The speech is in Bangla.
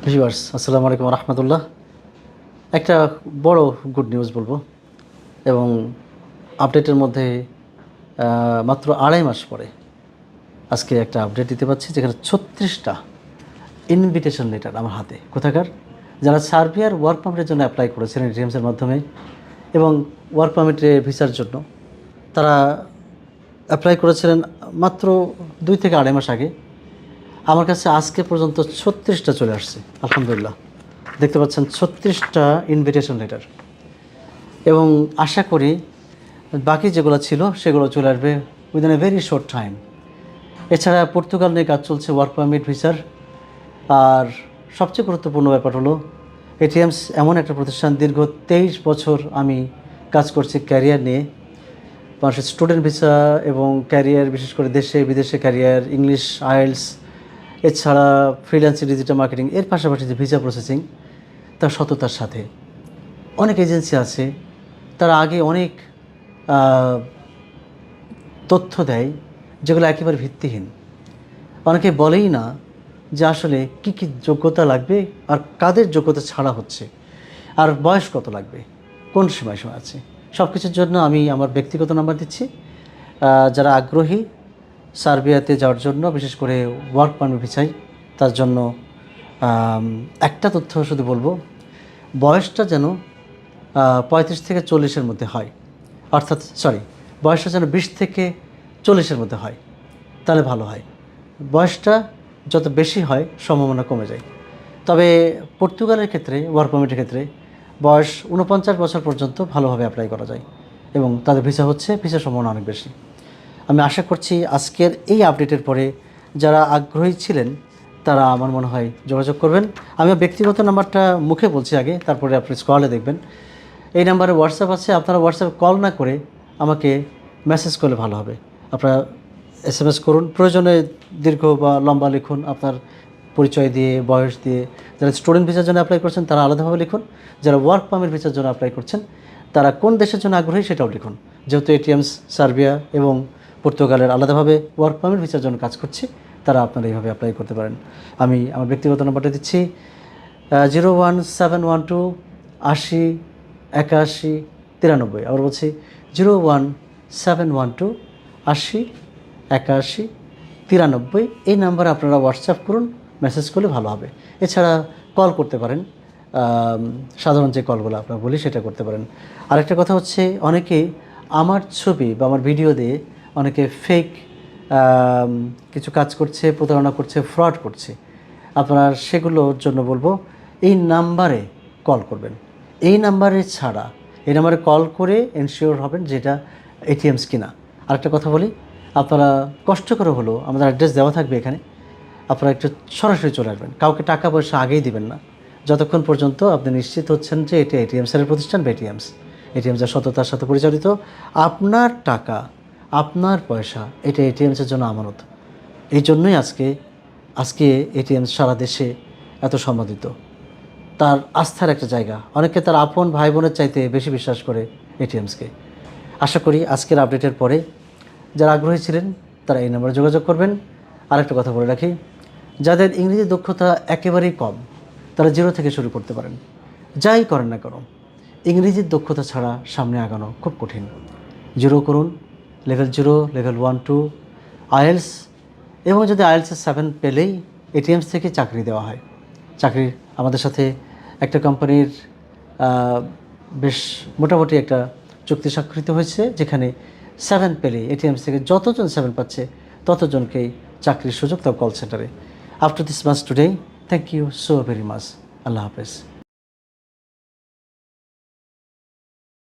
ভিউয়ার্স আসসালামু আলাইকুম রহমতুল্লাহ। একটা বড় গুড নিউজ বলবো এবং আপডেটের মধ্যে মাত্র 2.5 মাস পরে আজকে একটা আপডেট দিতে পারছি, যেখানে 36টা ইনভিটেশন লেটার আমার হাতে। কোথাকার? যারা সার্বিয়ার ওয়ার্ক পারমিটের জন্য অ্যাপ্লাই করেছিলেন এটিএমসের মাধ্যমে এবং ওয়ার্ক পারমিটের ভিসার জন্য তারা অ্যাপ্লাই করেছিলেন মাত্র 2 থেকে 2.5 মাস আগে। আমার কাছে আজকে পর্যন্ত 36টা চলে আসছে আলহামদুলিল্লাহ। দেখতে পাচ্ছেন 36টা ইনভিটেশন লেটার, এবং আশা করি বাকি যেগুলো ছিল সেগুলো চলে আসবে within a very short time. এছাড়া পর্তুগাল নিয়ে কাজ চলছে ওয়ার্ক পারমিট ভিসার। আর সবচেয়ে গুরুত্বপূর্ণ ব্যাপার হলো এটিএমস এমন একটা প্রতিষ্ঠান, দীর্ঘ 23 বছর আমি কাজ করছি ক্যারিয়ার নিয়ে, মানুষের স্টুডেন্ট ভিসা এবং ক্যারিয়ার, বিশেষ করে দেশে বিদেশে ক্যারিয়ার, ইংলিশ, আইএলস, এছাড়া ফ্রিল্যান্সিং, ডিজিটাল মার্কেটিং, এর পাশাপাশি যে ভিসা প্রসেসিং, তার সততার সাথে অনেক এজেন্সি আছে। তারা আগে অনেক তথ্য দেয় যেগুলো একেবারে ভিত্তিহীন। অনেকে বলেই না যে আসলে কী কী যোগ্যতা লাগবে আর কাদের যোগ্যতা ছাড়া হচ্ছে, আর বয়স কত লাগবে, কোন সময় আছে। সব কিছুর জন্য আমি আমার ব্যক্তিগত নাম্বার দিচ্ছি। যারা আগ্রহী সার্বিয়াতে যাওয়ার জন্য, বিশেষ করে ওয়ার্ক পারমিট ভিসায়, তার জন্য একটা তথ্য শুধু বলবো, বয়সটা যেন 35 থেকে 40-এর মধ্যে হয়, অর্থাৎ বয়সটা যেন 20 থেকে 40-এর মধ্যে হয়, তাহলে ভালো হয়। বয়সটা যত বেশি হয় সম্ভাবনা কমে যায়। তবে পর্তুগালের ক্ষেত্রে, ওয়ার্ক পারমিটের ক্ষেত্রে বয়স 49 বছর পর্যন্ত ভালোভাবে অ্যাপ্লাই করা যায় এবং তাদের ভিসা ভিসার সম্ভাবনা অনেক বেশি। আমি আশা করছি আজকের এই আপডেটের পরে যারা আগ্রহী ছিলেন তারা আমার মনে হয় যোগাযোগ করবেন। আমি ব্যক্তিগত নাম্বারটা মুখে বলছি আগে, তারপরে আপনি স্কলে দেখবেন। এই নাম্বারে হোয়াটসঅ্যাপ আছে, আপনারা হোয়াটসঅ্যাপে কল না করে আমাকে মেসেজ করলে ভালো হবে। আপনারা SMS করুন, প্রয়োজনে দীর্ঘ বা লম্বা লিখুন, আপনার পরিচয় দিয়ে, বয়স দিয়ে। যারা স্টুডেন্ট ভিসার জন্য অ্যাপ্লাই করছেন তারা আলাদাভাবে লিখুন, যারা ওয়ার্ক পারমিট ভিসার জন্য অ্যাপ্লাই করছেন তারা কোন দেশের জন্য আগ্রহী সেটাও লিখুন। যেহেতু এটিএমস সার্বিয়া এবং পর্তুগালের আলাদাভাবে ওয়ার্ক পারমিট ভিসার জন্য কাজ করছি, তারা আপনারা এইভাবে অ্যাপ্লাই করতে পারেন। আমি আমার ব্যক্তিগত নাম্বারটা দিচ্ছি 01712 80 81 93। আবার বলছি 01712 80 81 93। এই নাম্বারে আপনারা হোয়াটসঅ্যাপ করুন, মেসেজ করলে ভালো হবে। এছাড়া কল করতে পারেন, সাধারণ যে কলগুলো আপনারা বলি সেটা করতে পারেন। আরেকটা কথা হচ্ছে, অনেকে আমার ছবি বা আমার ভিডিও দিয়ে অনেকে ফেক কিছু কাজ করছে, প্রতারণা করছে, ফ্রড করছে। আপনারা সেগুলোর জন্য বলবো এই নাম্বারে কল করবেন। এই নাম্বারে ছাড়া এই নাম্বারে কল করে এনশিওর হবেন যেটা এটিএমস কিনা। আরেকটা কথা বলি, আপনারা কষ্ট করে হলো, আমাদের অ্যাড্রেস দেওয়া থাকবে এখানে, আপনারা একটু সরাসরি চলে আসবেন। কাউকে টাকা পয়সা আগেই দিবেন না যতক্ষণ পর্যন্ত আপনি নিশ্চিত হচ্ছেন যে এটা এটিএমসের প্রতিষ্ঠান বা এটিএমসের সততার সাথে পরিচালিত। আপনার টাকা, আপনার পয়সা, এটা এটিএমসের জন্য আমানত। এই জন্যই আজকে এটিএমস সারা দেশে এত সম্মানিত। তার আস্থার একটা জায়গা। অনেকে তার আপন ভাই বোনের চাইতে বেশি বিশ্বাস করে এটিএমসকে। আশা করি আজকের আপডেটের পরে যারা আগ্রহী ছিলেন তারা এই নাম্বারে যোগাযোগ করবেন। আরেকটা কথা বলে রাখি, যাদের ইংরেজি দক্ষতা একেবারেই কম তারা 0 থেকে শুরু করতে পারেন। যাই করেন না কেন, ইংরেজির দক্ষতা ছাড়া সামনে আগানো খুব কঠিন। 0 করুন, লেভেল 0, লেভেল 1, 2, আইএলস, এবং যদি আইএলসের 7 পেলেই এটিএমস থেকে চাকরি দেওয়া হয়। চাকরি আমাদের সাথে একটা কোম্পানির বেশ মোটামুটি একটা চুক্তি স্বাক্ষরিত হয়েছে, যেখানে 7 পেলে এটিএমস থেকে যতজন 7 পাচ্ছে ততজনকেই চাকরির সুযোগ, তাও কল সেন্টারে। After this much today, thank you so very much. আল্লাহ হাফেজ।